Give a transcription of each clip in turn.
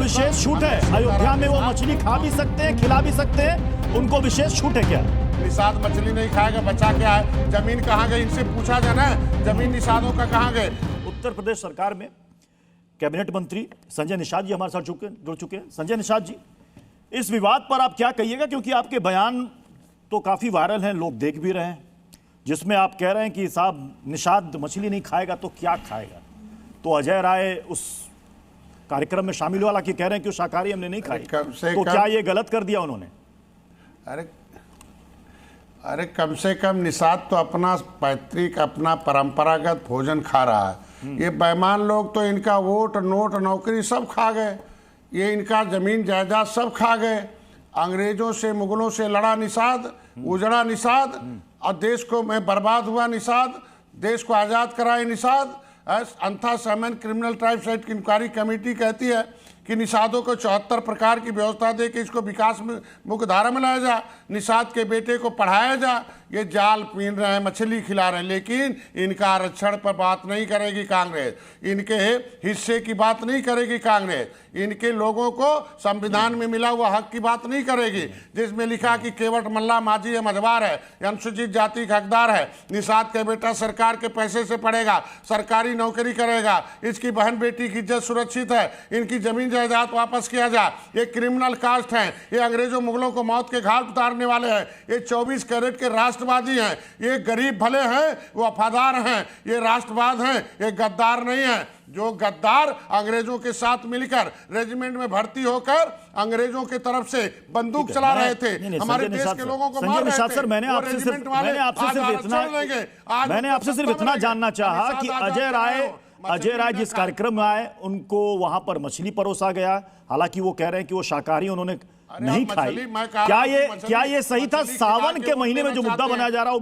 विशेष छूट है? अयोध्या में वो मछली खा भी सकते हैं, खिला भी सकते हैं, उनको विशेष छूट है क्या? निषाद मछली नहीं खाएगा, बचा क्या है? जमीन कहाँ गई, इनसे पूछा जाना है, जमीन निषादों का कहाँ गए? उत्तर प्रदेश सरकार में कैबिनेट मंत्री संजय निषाद जी हमारे साथ जुड़ चुके हैं। संजय निषाद जी, इस विवाद पर आप क्या कहिएगा, क्योंकि आपके बयान तो काफी वायरल हैं, लोग देख भी रहे हैं, जिसमें आप कह रहे हैं कि साहब निषाद मछली नहीं खाएगा तो क्या खाएगा? तो अजय राय उस कार्यक्रम में शामिल हुआ, हालांकि कह रहे हैं कि शाकाहारी हमने नहीं खाई, तो क्या ये गलत कर दिया उन्होंने? अरे कम से कम निषाद तो अपना पैतृक, अपना परंपरागत भोजन खा रहा है। ये बेईमान लोग तो इनका वोट, नोट, नौकरी सब खा गए, ये इनका जमीन जायदाद सब खा गए। अंग्रेजों से, मुगलों से लड़ा निषाद, उजड़ा निषाद, और देश को में बर्बाद हुआ निषाद, देश को आज़ाद कराए निषाद। अंथा सेमन क्रिमिनल ट्राइब्स एक्ट की इंक्वायरी कमेटी कहती है कि निषादों को 74 प्रकार की व्यवस्था दे के इसको विकास में मुख्य धारा में लाया जा, निषाद के बेटे को पढ़ाया जा। ये जाल पीन रहे हैं, मछली खिला रहे हैं, लेकिन इनका आरक्षण पर बात नहीं करेगी कांग्रेस, इनके हिस्से की बात नहीं करेगी कांग्रेस, इनके लोगों को संविधान में मिला हुआ हक की बात नहीं करेगी, जिसमें लिखा कि केवट मल्ला माझी है, मझवार है, अनुसूचित जाति का हकदार है। निषाद का बेटा सरकार के पैसे से पढ़ेगा, सरकारी नौकरी करेगा, इसकी बहन बेटी की इज्जत सुरक्षित है, इनकी जमीन जायदाद वापस किया जाए। ये क्रिमिनल कास्ट हैं, ये अंग्रेजों मुगलों को मौत के घाट उतारने वाले हैं, ये 24 कैरेट के राष्ट्रवादी हैं, ये गरीब भले हैं, वो वफादार हैं, ये राष्ट्रवाद हैं, ये गद्दार नहीं है। जो गद्दार अंग्रेजों के साथ मिलकर रेजिमेंट में भर्ती होकर अंग्रेजों के तरफ से बंदूक चला रहे थे, हमारे देश के लोगों को मार रहे थे। मैंने आपसे सिर्फ इतना जानना चाहा कि अजय राय जिस कार्यक्रम में आए उनको वहां पर मछली परोसा गया, हालांकि वो कह रहे हैं कि वो शाकाहारी उन्होंने नहीं खाई। क्या ये सही था? सावन के महीने में जो मुद्दा बनाया जा रहा है,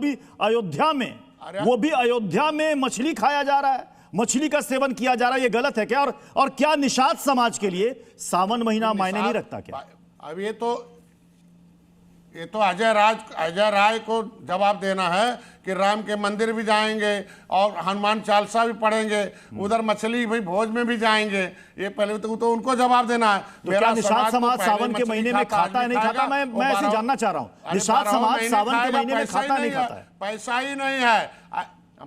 वो भी अयोध्या में मछली खाया जा रहा है, मछली का सेवन किया जा रहा है, ये गलत है क्या? और क्या निषाद समाज के लिए सावन महीना मायने नहीं रखता क्या? अब ये तो अजय राय को जवाब देना है कि राम के मंदिर भी जाएंगे और हनुमान चालीसा भी पढ़ेंगे, उधर मछली भाई भोज में भी जाएंगे। ये पहले तो उनको जवाब देना है। तो क्या निषाद समाज सावन के महीने में खाता है, नहीं खाता? मैं ऐसे जानना चाह रहा हूँ, निषाद समाज सावन के महीने में खाता नहीं खाता है? पैसा ही नहीं है।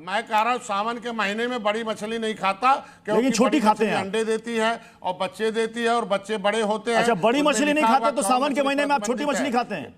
मैं कह रहा हूँ सावन के महीने में बड़ी मछली नहीं खाता, लेकिन छोटी खाते हैं। अंडे देती है और बच्चे देती है और बच्चे बड़े होते हैं। अच्छा, बड़ी मछली नहीं खाते तो सावन के महीने में आप छोटी मछली खाते हैं?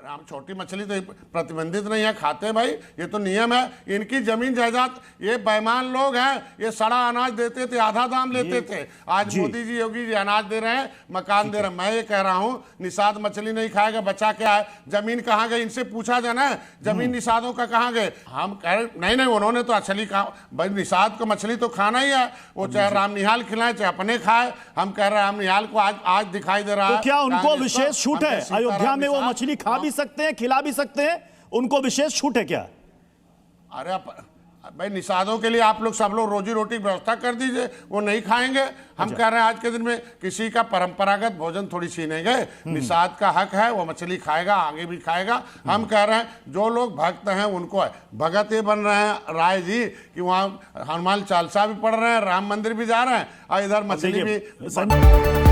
हम छोटी मछली तो प्रतिबंधित नहीं है, खाते हैं भाई, ये तो नियम है। इनकी जमीन जायदाद, ये बेईमान लोग हैं, ये सड़ा अनाज देते थे, आधा दाम लेते थे। आज मोदी जी, योगी जी अनाज दे रहे हैं, मकान दे रहे हैं। मैं ये कह रहा हूँ निषाद मछली नहीं खाएगा, बचा क्या है? जमीन कहाँ गई, इनसे पूछा जाना है, जमीन निषादों का कहाँ गए? हम कह रहे नहीं, उन्होंने तो मछली खा, भाई निषाद को मछली तो खाना ही है, वो चाहे राम निहाल खिलाए चाहे अपने खाए। हम कह रहे हैं राम निहाल को आज दिखाई दे रहा है। तो क्या उनको विशेष छूट है? अयोध्या में वो मछली खा भी सकते हैं, खिला भी सकते हैं, उनको विशेष छूट है क्या? अरे भाई निषादों के लिए आप लोग सब लोग रोजी रोटी व्यवस्था कर दीजिए, वो नहीं खाएंगे। हम कह रहे हैं आज के दिन में किसी का परंपरागत भोजन थोड़ी छीनेंगे। निषाद का हक है, वो मछली खाएगा, आगे भी खाएगा। हम कह रहे हैं जो लोग भक्त हैं उनको है। भगत ये बन रहे हैं राय जी कि वहाँ हनुमान चालीसा भी पढ़ रहे हैं, राम मंदिर भी जा रहे हैं और इधर मछली भी